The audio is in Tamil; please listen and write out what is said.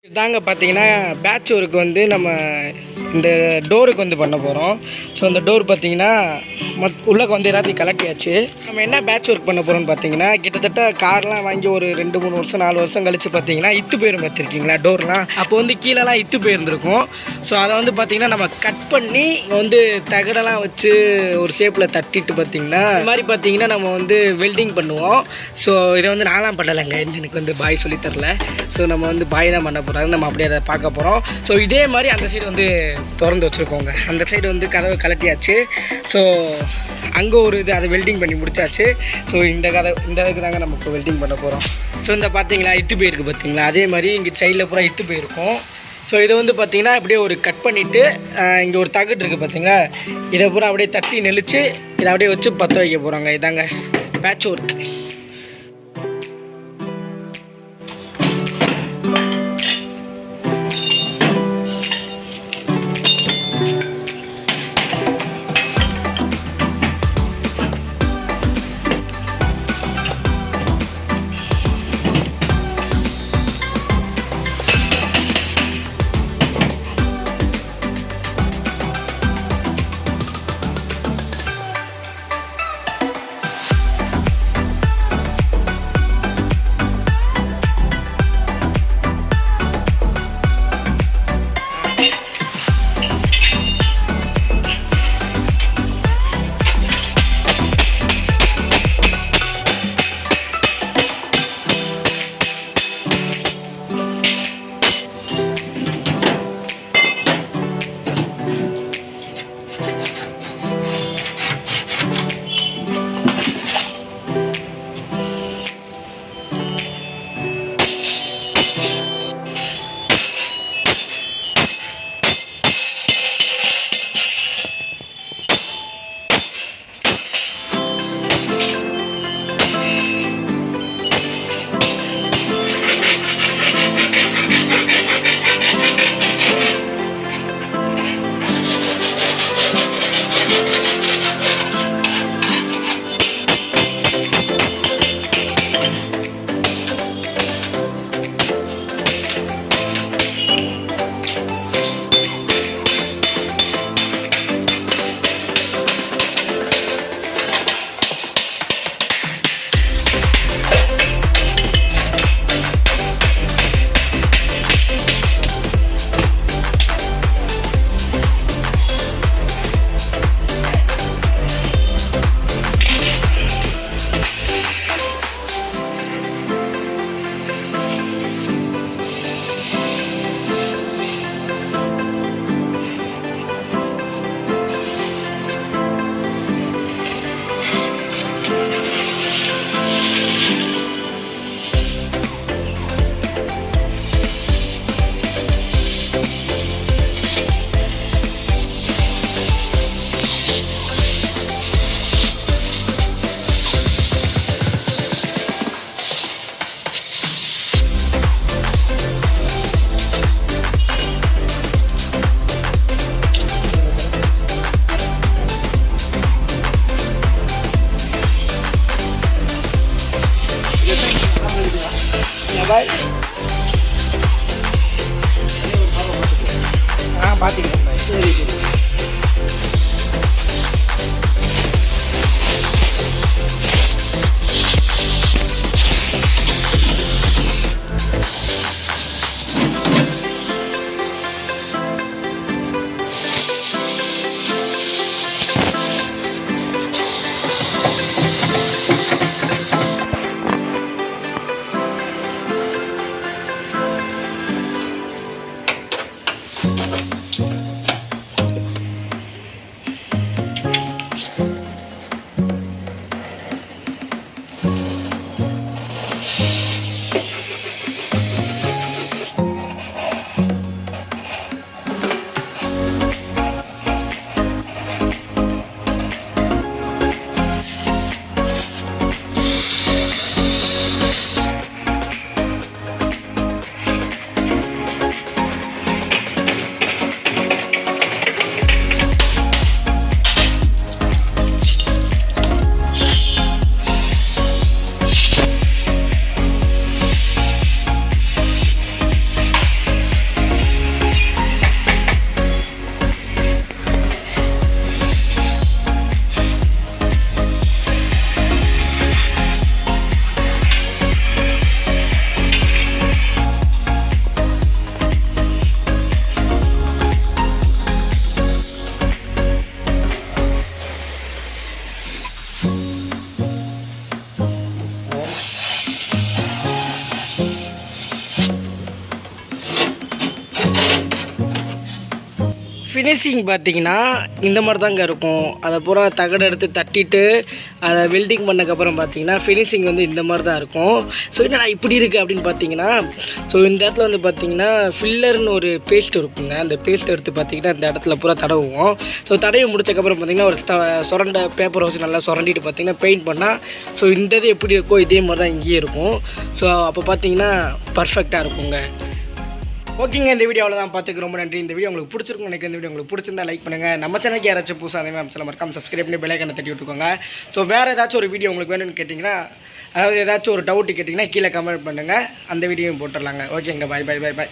இதாங்க பார்த்தீங்கன்னா பேட்ச் ஒர்க் வந்து நம்ம இந்த டோருக்கு வந்து பண்ண போகிறோம். ஸோ இந்த டோர் பார்த்தீங்கன்னா உள்ளக்கு வந்து எல்லாத்தையும் கலட்டியாச்சு. நம்ம என்ன பேட்ச் ஒர்க் பண்ண போகிறோம்னு பார்த்தீங்கன்னா கிட்டத்தட்ட கார்லாம் வாங்கி ஒரு 2-3 வருஷம் 4 வருஷம் கழித்து பார்த்தீங்கன்னா இத்து போயிரும் பார்த்துருக்கீங்களா டோர்லாம். அப்போ வந்து கீழெல்லாம் இத்து போயிருந்துருக்கும். ஸோ அதை வந்து பார்த்திங்கன்னா நம்ம கட் பண்ணி வந்து தகடெல்லாம் வச்சு ஒரு ஷேப்பில் தட்டிட்டு பார்த்திங்கன்னா இது மாதிரி பார்த்திங்கன்னா நம்ம வந்து வெல்டிங் பண்ணுவோம். ஸோ இதை வந்து நான்லாம் பண்ணலைங்க, எனக்கு வந்து பாய் சொல்லி தரல. ஸோ நம்ம வந்து பாய் தான் பண்ண போகிறாங்க, நம்ம அப்படியே அதை பார்க்க போகிறோம். ஸோ இதே மாதிரி அந்த சைடு வந்து திறந்து வச்சுருக்கோங்க. அந்த சைடு வந்து கதவை கலட்டியாச்சு. ஸோ அங்கே ஒரு இது அதை வெல்டிங் பண்ணி முடிச்சாச்சு. ஸோ இந்த இதுக்கு தாங்க நம்ம இப்போ வெல்டிங் பண்ண போகிறோம். ஸோ இந்த பார்த்தீங்களா இத்து போயிருக்கு பார்த்தீங்களா, அதே மாதிரி இங்கே சைடில் பூரா இத்து போயிருக்கும். ஸோ இதை வந்து பார்த்திங்கன்னா அப்படியே ஒரு கட் பண்ணிவிட்டு இங்கே ஒரு தகடு இருக்குது பார்த்தீங்களா, இதை பூரா அப்படியே தட்டி நெளிச்சு இதை அப்படியே வச்சு பற்ற வைக்க போகிறாங்க. இதாங்க பேட்ச் ஒர்க். பாய் பார்த்துக்கலாம். சரி ஃபினிஷிங் பார்த்தீங்கன்னா இந்த மாதிரி தாங்க இருக்கும். அதை பூரா தகடு எடுத்து தட்டிட்டு அதை வெல்டிங் பண்ணக்கப்புறம் பார்த்தீங்கன்னா ஃபினிஷிங் வந்து இந்த மாதிரி தான் இருக்கும். ஸோ என்னடா இப்படி இருக்குது அப்படின்னு பார்த்தீங்கன்னா, ஸோ இந்த இடத்துல வந்து பார்த்தீங்கன்னா ஃபில்லர்னு ஒரு பேஸ்ட் இருக்குங்க. அந்த பேஸ்ட் எடுத்து பார்த்தீங்கன்னா இந்த இடத்துல பூரா தடவுவோம். ஸோ தடவி முடிச்சக்கப்புறம் பார்த்தீங்கன்னா ஒரு சுரண்ட பேப்பரை வச்சு நல்லா சுரண்டிட்டு பார்த்தீங்கன்னா பெயிண்ட் பண்ணால் ஸோ இந்த இது எப்படி இருக்கோ இதே மாதிரி தான் இங்கேயே இருக்கும். ஸோ அப்போ பார்த்தீங்கன்னா பர்ஃபெக்டாக இருக்குங்க. ஓகேங்க, இந்த வீடியோ அவ்வளோ தான். பார்த்துக்கு ரொம்ப நன்றி. இந்த வீடியோ உங்களுக்கு பிடிச்சிருக்கும் நினைக்கிறேன். இந்த வீடியோ உங்களுக்கு பிடிச்சிருந்தா லைக் பண்ணுங்கள். நம்ம சேனலுக்கு யாராச்சும் புதுசாக அதே மாதிரி நம்ம மறக்காம சப்ஸ்கிரைப் பண்ணி பெல் ஐகானை தட்டி விட்டுக்கோங்க. ஸோ வேறு ஏதாச்சும் ஒரு வீடியோ உங்களுக்கு வேணும்னு கேட்டிங்கன்னா, அதாவது ஏதாச்சும் ஒரு டவுட்டு கேட்டிங்கன்னா கீழே கமெண்ட் பண்ணுங்கள். அந்த வீடியோவும் போட்டுடலாங்க. ஓகேங்க, பாய் பாய் பாய் பாய்.